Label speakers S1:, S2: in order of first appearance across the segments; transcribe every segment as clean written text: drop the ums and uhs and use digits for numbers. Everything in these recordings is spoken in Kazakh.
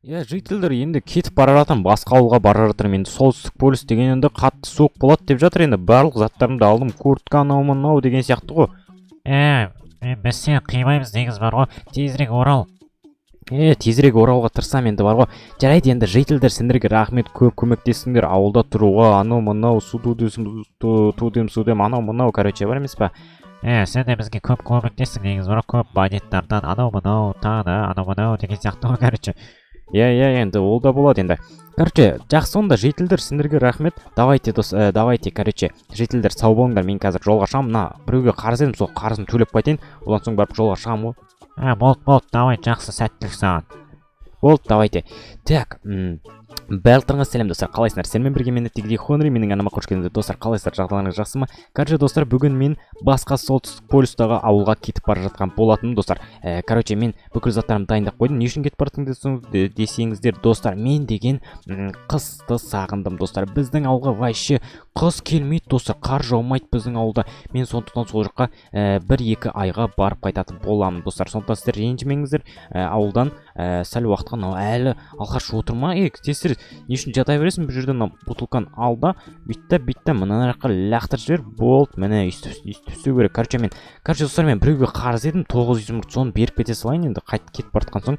S1: Жителдер енді кетіп бара жатырмын, басқа ауылға бара жатырмын. Енді солтүстік полюс деген енді қатты суық болады деп жатыр. Енді барлық заттарымды алдым, куртка анау мынау деген сияқты ғой.
S2: Біз сені қимаймыз негіз бар ғой, тезірек орал.
S1: Тезірек оралуға тырысам енді бар ғой. Жарайды, енді жителдер сендерге рахмет, көп көмектестіңдер ауылда тұруға, анау мынау судым анау мынау, короче, бар емес па?
S2: Сен де бізге көп көмектестің негіз бар, көп бандиттардан анау мынау, тағы да анау мынау деген сияқты ғой, короче.
S1: Енді ол да болады енді. Короче, жақсы, онда жителдер сендерге рахмет. Давайте, короче, жителдер сау болыңдар. Мен қазір жолға шығамын. Мына біреуге қарыз едім, сол қарызын төлеп қайтайын. Одан соң барып жолға шығамын ғой.
S2: Болды, давай, жақсы, сәттілік саған.
S1: Болды, давайте. Так, барлықтарыңа сәлем достар, қалайсыңдар? Сенімен бірге мен Тигри Хонри, менің анама қош келдіңдер достар, қалайсыздар, жағдайларыңыз жақсы ма? Короче достар, бүгін мен басқа солтүстік полюстағы ауылға кетіп бара жатқан болатынмын достар. Короче, мен бүкіл заттарымды дайындап қойдым. Не үшін кетіп бара жатырмын десеңіздер достар, мен деген қысты сағындым достар. Біздің ауылға вообще қыс келмейді достар, қар жаумайды біздің ауылда. Мен сондықтан сол жаққа 1-2 айға барып қайтатын боламын достар. Сондықтан сіздер ренжімеңіздер, ауылдан сәл уақытқа әлі алғаш отырма. Тесір, не үшін жата бересің? Бұл жерден бутылканы алда, бүйтті, мына жаққа лақтырып жібер, болды, міне үстіп істеу керек. Короче, достар, мен біреуге қарыз едім, 900 мұрт, соны беріп кете салайын, енді қайтып кетіп бара жатқан соң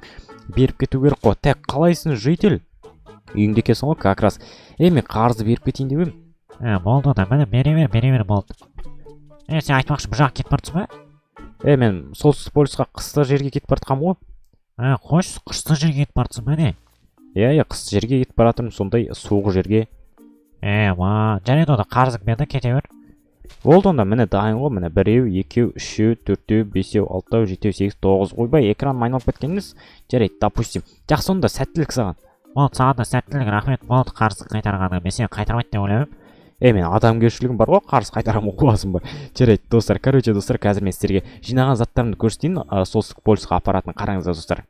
S1: беріп кету керек қой. Так, қалайсың, житель? Үйіңде екенсің ғой, как раз. Мен қарызды беріп кетейін деп едім.
S2: Болды да, міне бере бер болды. Сен айтпақшы, бұл жаққа кетіп бара жатсың ба?
S1: Мен солтүстік полюсқа қысты жерге кетіп бара жатқанмын ғой.
S2: Қош, қысты жерге кетіп бара жатсың ба не?
S1: Қысты жерге кетіп бара жатырмын, сондай суық жерге.
S2: Жарайды, онда қарызың берді, кете бер.
S1: Болды, онда міне дайын ғой, міне 1, 2, 3, 4, 5, 6, 7, 8, 9. Ойбай, экран айналып кеткеніңіз. Жарайды, допустим. Жақсы, онда сәттілік саған.
S2: Болды, саған да сәттілік, рахмет. Болды, қарызды қайтарғаны. Мен сені қайтармайды деп ойлаймын.
S1: Мен адамгершілігім бар ғой, қарыз қайтарамын қуасың ба? Жарайды, достар. Короче, достар, қазір мен сіздерге жинаған заттарымды көрсетейін. Солтүстік полюсқа апаратын қараңыздар, достар.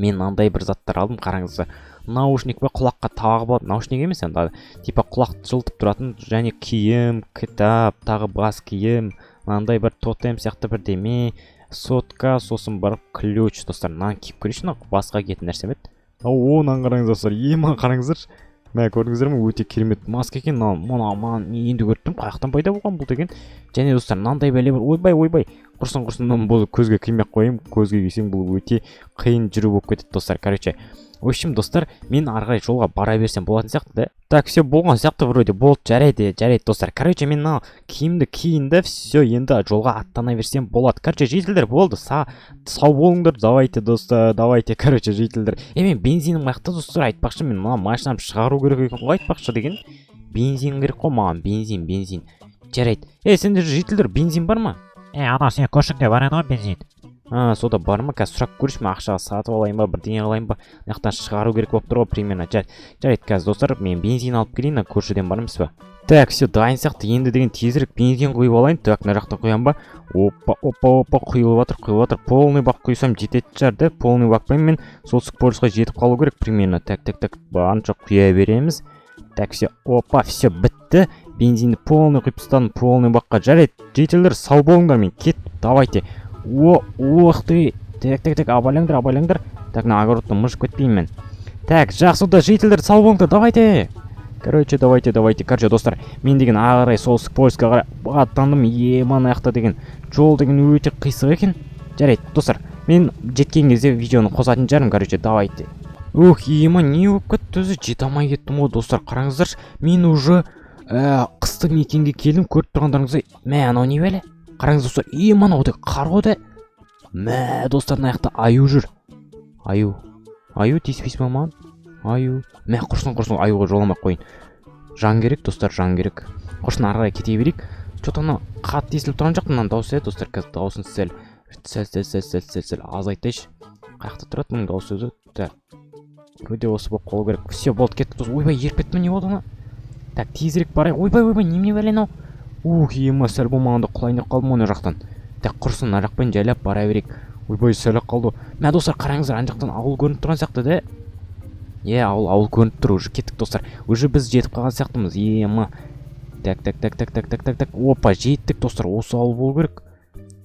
S1: Мен мынандай бір заттар алдым, қараңыздар. Наушник пе, құлаққа тағы болады. Наушник емес енді, типа құлақты жылтып тұратын, және киім, кітап, тағы бас киім, мынандай бір тотем сияқты бірдеме, сотка, сосын барып ключ, достар. Мынаны киіп көрейінші, басқа киетін нәрсе ме? Онан қараңыздар, достар. Маған қараңыздар. Мә, көрдіңіздер ме, өте керемет маска екен. Маған енді көрдім, қаяқтан пайда болған бұл деген. Және достар, мынандай бәле бар. Ойбай. Құрсын, бұл көзге кимей қойым. Көзге кисең бұл өте қиын жүру болып кетеді, достар. Короче, в общем, достар, мен ары қарай жолға бара берсем болатын сияқты да. Так, все болған сияқты вроде. Болды, жарайды, достар. Короче, мен мына киімді киінді, все, енді жолға аттана берсем болады. Короче, жителдер, болды. Сау болыңдар. Давайте, достар, давайте. Короче, жителдер. Мен бензинім қаяқта, достар, айтпақшы, мен мына машинамды шығару керек екен ғой, айтпақшы деген. Бензин керек қой маған, бензин. Жарайды. Сендер жителдер, бензин бар ма?
S2: Ана сен көшіңде бар еді ғой бензин.
S1: Сода бар ма? Қазір сұрақ көрші ме, ақшаға сатып алайын ба, бірдеңе алайын ба? Мынаяқтан шығару керек болып тұр ғой, примерно. Жарайды, қазір достар, мен бензин алып келейін, көршіден бар емес па? Так, все, дайын сияқты, енді деген тезірек бензин құйып алайын. Так, мына жақтан құям ба? Опа, құйылып жатыр. Полный бак құйсам жететін шығар да? Полный бакпен мен солтүстік полюсқа жетіп қалу керек, примерно. Так, барынша құя береміз. Так, все, опа, все, бітті. Бензинді полный құйып тастадым, полный бакқа. Жарайды, жителдер, сау болыңдар, мен кет, давайте. Ух ты. Так, абайлаңдар. Так, на огородты мыжып кетпеймін мен. Так, жақсы, да жителдер, сау болыңдар, давайте. Короче, давайте. Короче, достар, мен деген ағарай солтүстік полюсқа қарай аттандым. Аяқта деген жол деген өте қисық екен. Жарайды, достар, мен жеткен кезде видеоны қосатын жарым. Короче, давайте. Не болып кетті, өзі жете алмай кеттім ғой, достар. Қараңыздаршы, мен уже қысты мекенге келдім, көріп тұрғандарыңыздай. Анау не бәле? Қараңыз, достар, мынау да қар ғой да. Достар, аяқта аю жүр. Аю тиіспейсіз ба маған? Аю. Құрсын, аюға жоламай қойын. Жан керек, достар, Құрсын, ары қарай кете берейік. Что-то ана қатты естіліп тұрған жоқ, мынаны дауысы достар, қазір дауысын сәл азайтайшы. Қаяқта тұрады мұның дауысы өзі? Так. Вроде осы болып қалу керек. Все, болды, кетті, достар. Ойбай, еріп кетті ме, не болды ана? Так, тезірек барайық. Ойбай, немене бәле мынау? Сәл болмағанда құлайын деп қалдым оны жақтан. Так, құрсын, ана жақпен жайлап бара берейік. Ойбай, сәл қалды. Достар, қараңыздар, ана жақтан ауыл көрініп тұрған сияқты да? Ауыл көрініп тұр, уже кеттік, достар. Уже біз жетіп қалған сияқтымыз. Так. Опа, жеттік, достар. Осы ауыл болу керек.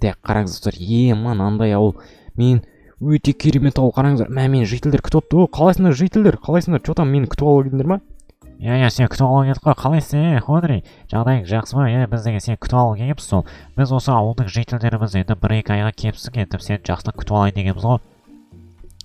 S1: Так, қараңыз, достар. Мынандай ауыл. Мен өте керемет ауыл, қараңыздар. Мені жителдер күтіп отты. Қалайсыңдар жителдер? Қалайсыңдар? Что там, мені күтіп алып келдіңдер ма?
S2: Сен күтіп алып келдік қой. Қалайсың, Ходрик? Жағдайың жақсы ма? Біз деген сені күтіп алып келіппіз сол. Біз осы ауылдың жителдеріміз енді 1-2 айға келіпсің, енді сені жақсылап күтіп алайын дегенбіз ғой.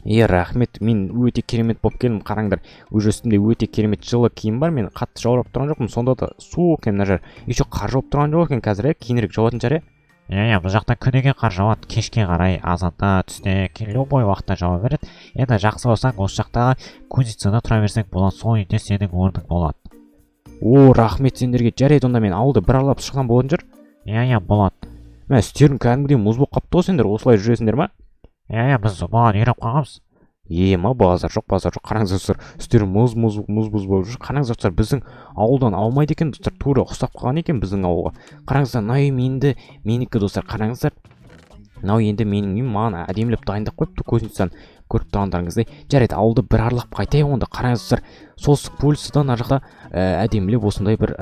S1: Рахмет, мен өте керемет болып келдім. Қараңдар, өз үстімде өте керемет жылы киім бар. Мен қатты жаурап тұрған жоқпын. Сонда да суық екен мына жер. Еще қар жауып тұрған жоқ екен қазір, кейінірек жауатын шығар.
S2: Бұл жақта күніге қар жауады, кешке қарай, азанда, түсте, любой уақытта жауа береді. Енді жақсы болсаң, осы жақтағы кузницада тұра берсең болады, сол үйде сенің орның болады.
S1: Рахмет сендерге. Жарайды, онда мен ауылды бір аралап шыққан болатын шығар.
S2: Болады.
S1: Мә, істерің кәдімгідей мұз болып қапты ғой, сендер осылай жүресіңдер ма?
S2: Біз бұған үйреніп қалғанбыз.
S1: Базар жоқ. Қараңыздар достар, үстері мұз болып жүр. Қараңыздар достар, біздің ауылдан аумайды екен достар, тура ұқсап қалған екен біздің ауылға. Қараңыздар, мынау менікі достар, қараңыздар. Мынау енді менің үйім, маған әдемілеп дайындап қойыпты, кузницаны көріп тұрғандарыңыздай. Жарайды, ауылды бір аралап қайтайық онда. Қараңыздар, солтүстік полюстан ар жақта әдемілеп осындай бір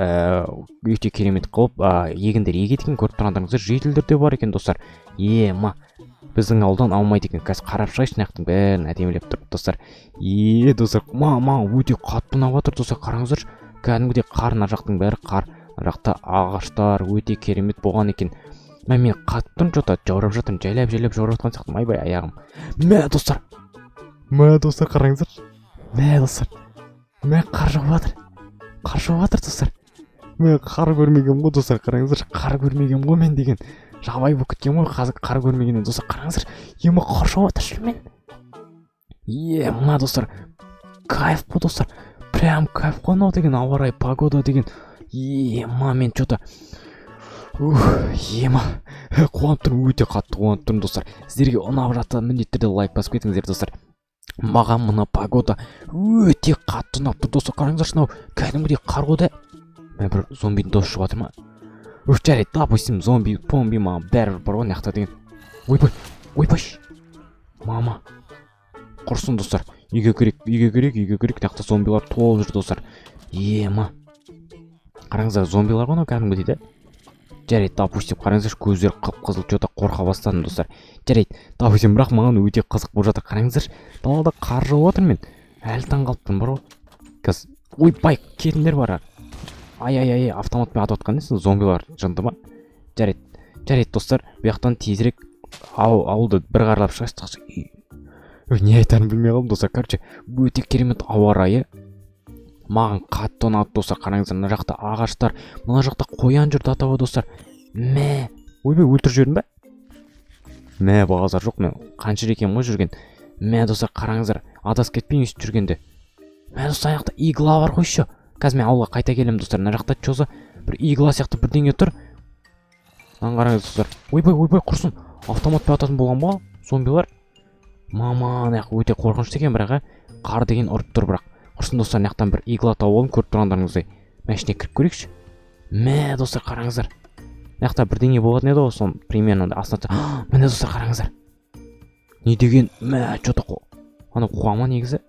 S1: өте керемет қылып егіндер егеді екен, көріп тұрғандарыңыздай. Жителдер де бар екен достар. Біздің ауылдан аумайды екен. Қазір қарап шығайыншы, мынаяқтың бәрін әдемілеп тұрып достар. Достар, өте қатты ұнап жатыр достар. Қараңыздар, кәдімгідей қар, ар жақтың бәрі қар, ар жақта ағаштар өте керемет болған екен. Мен қатып тұрмын, жота жаурап жатырмын, жайлап жаурап жатқан сияқтымын. Айбай аяғым. Достар, қараңыздар. Қар жауып жатыр достар. Қар көрмеген ғой достар, қараңыздар. Қар көрмеген ғой мен деген. Жабай болып кеткен ғой, қазір қар көрмегеннен достар. Қараңыздар, қар жауып жатыр шынымен. Мына достар, кайф қой достар. Прям кайф қой мынау деген, ауа райы, погода деген. Мен что-то қуанып тұрмын, өте қатты қуанып тұрмын достар. Сіздерге ұнап жатса міндетті түрде лайк басып кетіңіздер достар. Маған мына погода өте қатты ұнап тұр достар. Қараңыздаршы, мынау кәдімгідей қар ғой да. Бір зомбидің дауысы шығып жатыр ма? Жарайды, допустим, зомби маған бәрібір бар ғой мынаяқта деген. Ойбай. Мама. Құрсын достар. Үйге керек. Мынаяқта зомбилар толып жүр достар. Қараңыздар, зомбилар ғой мынау кәдімгідей да. Жарайды, допустим, қараңыздар, көздері қып-қызыл, что-то қорқа бастадым достар. Жарайды, допустим, бірақ маған өте қызық болып жатыр. Қараңыздар, далада қар жауып жатыр, мен әлі таң қалыппын бар ғой. Қазір ойбай, кетіңдер бар. Автоматпен атып атқан несін, зомбилар жынды ма? Жарайды достар, бұяқтан тезірек ауылды бір қаралап шығайық. Не айтарын білмей қалдым достар. Короче, өте керемет ауа райы. Маған қатты ұнады достар. Қараңыздар, мына жақта ағаштар, мына жақта қоян жүр атауы достар. Ойбай, өлтіріп жібердім бе? Бағазар жоқ, мен қаншыр екен ғой жүрген. Достар, қараңыздар, адасып кетпейін өйстіп жүргенде. Достар, аяқта игла бар қойшы. Қазір мен ауылға қайта келем достар. Мына жақта чоза бір игла сияқты бірдеңе тұр. Қараңыз достар. Ойбай, құрсын. Автоматпен ататын болған ба зомбилар? Аяқ өте қорқынышты екен, бірақ қар деген ұрып тұр бірақ. Құрсын достар, мынаяқтан бір игла тауып алып көріп тұрғандарыңыздай. Мәшіне кіріп көрейікші. Достар, қараңыздар. Мынаяқта бірдеңе болатын еді ғой, соны примерно астына. Міне достар, қараңыздар. Не деген? Что-то ана қуама негізі.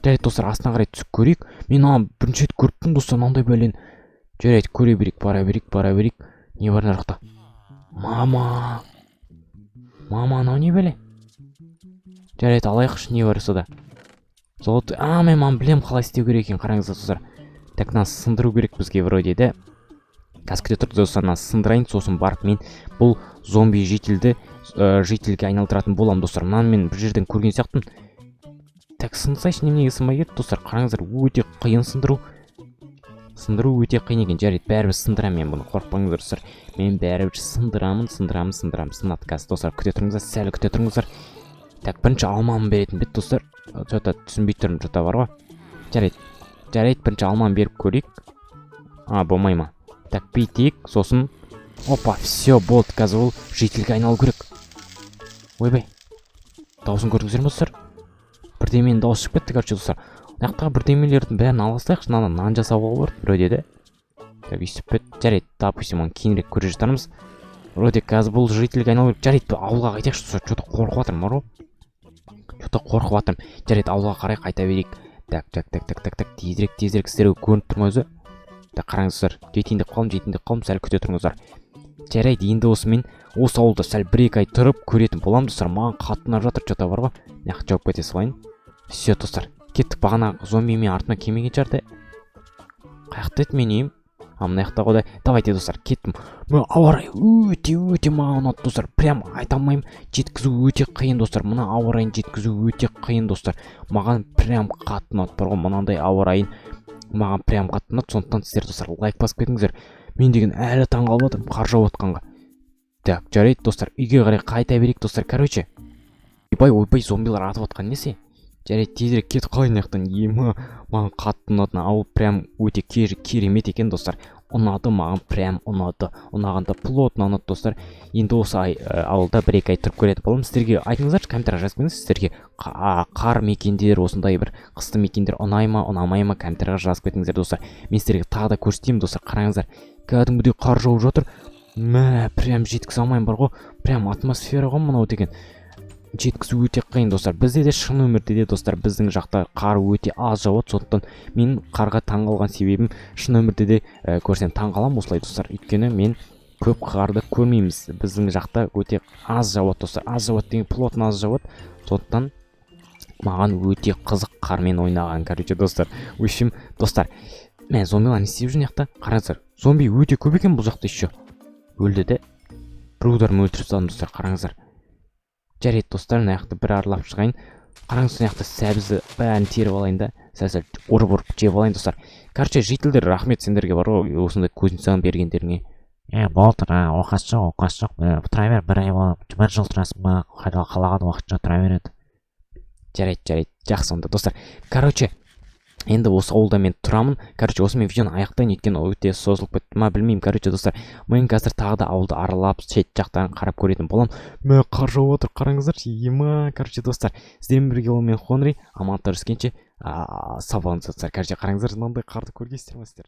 S1: Жарайды достар, астына қарай түсіп көрейік. Мен бірінші рет көріп достар, мынандай бәлен. Жарайды, көре берейік, бара берейік. Не бар мына жақта? Мама, анау не бәле? Жарайды, алайықшы, не бар сода? Мен білем қалай істеу керек екен. Қараңыздар достар. Так, мына сындыру керек бізге вроде де. Қазір күте тұрды достар, мына сындырайын, сосын барып мен бұл зомби жителге айналдыратын болам достар. Мынаны мен бір жерден көрген сияқтымын. Так, сындырсайшы, неменеге сынбай кетті достар. Қараңыздар, өте қиын сындыру. Сындыру өте қиын екен. Жарайды, бәрібір сындырамын мен бұны, қорықпаңыздар достар. Мен бәрібір сындырамын. Сынады қазір достар. Күте тұрыңыздар, сәл күте тұрыңыздар. Так, бірінші алмамын беретін бет достар. Жота түсінбей тұрмын, жота бар ғой. Жарайды, бірінші алманы беріп көрейік. Болмай ма? Так, бүйтейік, сосын. Опа, все, болды, қазір ол жителге айналу керек. Ойбай, дауысын көрдіңіздер ме достар? Бірдеменің дауысы шығып кетті, короче достар. Мынаяқтағы бірдемелердің бәрін аластайықшы, нан жасауға болады, вроде де. Так, өйстіп бет. Жарайды, допустим, оны кейінірек көре жатармыз. Вроде қазір бұл жителге айналу керек. Жарайды, ауылға қайтайықшы достар, что-то қорқып жатырмын, бар ғой. Жарайды, ауылға қарай қайта берейік. Так, тезірек сіздерге көрініп тұрмай өзі. Так, қараңыздар, жетейін деп қалым, сәл күте тұрыңыздар. жарайды, енді осымен осы ауылда сәл 1-2 ай тұрып көретін боламын достар. Маған қатты ұнап жатыр, что-то бар ғой. Мына жауап кете салайын. Все достар, кеттік. Бағана зомби мен артыма келмеген шығар. Қаяқта еді мен үйім? Мына жақта ғой. Давайте достар, кеттім. Мына ауа райы өте маған ұнады достар. Прям айта алмаймын, жеткізу өте қиын достар. Мына ауа райын жеткізу өте қиын достар. Маған прям қатты ұнады. Бар ғой, мынандай ауа райын маған прям қатты ұнады. Сондықтан сіздер достар лайк басып кетіңіздер. Мен деген әлі таңғалып отырмын қар жауып жатқанға. Так, жарайды достар, үйге қарай қайта берейік достар. Короче, ойбай, зомбилар атып жатқан несі? Жарайды, тезірек кетіп қалайын жақтан. Маған қатты ұнады. Ауыл прям өте керемет екен достар. Ұнады, маған прям ұнады. Ұнағанда плотно ұнады достар. Енді осы ауылда 1-2 ай тұрып көретін боламын. Сіздерге айтыңыздаршы, комментария жазып кетіңіз. Сіздерге қар мекендер, осындай бір қысты мекендер ұнай ма, ұнамай ма, комментарияға жазып кетіңіздер достар. Мен сіздерге тағы да көрсетейін достар. Қараңыздар, кәдімгідей қар жауып жатыр. Прям жеткізе алмайым, бар ғой. Прям атмосфера ғой мынау деген. Жеткізу өте қиын достар. Бізде де шын өмірде де достар, біздің жақта қар өте аз жауады. Сондықтан мен қарға таңғалған себебім, шын өмірде де көрсем таңғаламын осылай достар. Өйткені мен көп қарды көрмейміз. Біздің жақта өте аз жауады достар. Аз жауады деген плотно аз жауады. Сондықтан маған өте қызық қармен ойнаған. Короче достар, в общем достар, мен зомбилар не істеп жүр жақта? Қараңыздар, зомби өте көп екен бұл жақта еще. Өлді де. Біреулерін өлтіріп тастадым достар, қараңыздар. Жарайды достар, мына жақты бір аралап шығайын. Қараңыз, мына жақта сәбізді бәрін теріп алайын да, сәл ұрып жеп алайын достар. Короче, жителдер, рахмет сендерге, бар ғой, осындай көзін салып бергендеріңе.
S2: болды, оқасы жоқ. Тұра бер, 1 ай болып, 1 жыл тұрасың ба, қалаған уақытша тұра береді.
S1: Жарайды, жақсы онда достар. Короче, енді осы ауылда мен тұрамын. Короче, осы мен видеоны аяқтайын, өйткені өте созылып кетті ма білмеймін. Короче достар, мен қазір тағы да ауылды аралап, шет жақтарын қарап көретін боламын. Мә қар жауып отыр, қараңыздар. Короче достар, сіздермен бірге ол мен Хонри, аман жүскенше сау болыңыздар. Короче, қараңыздар, мынандай қарды көргенсіздер ме сіздер?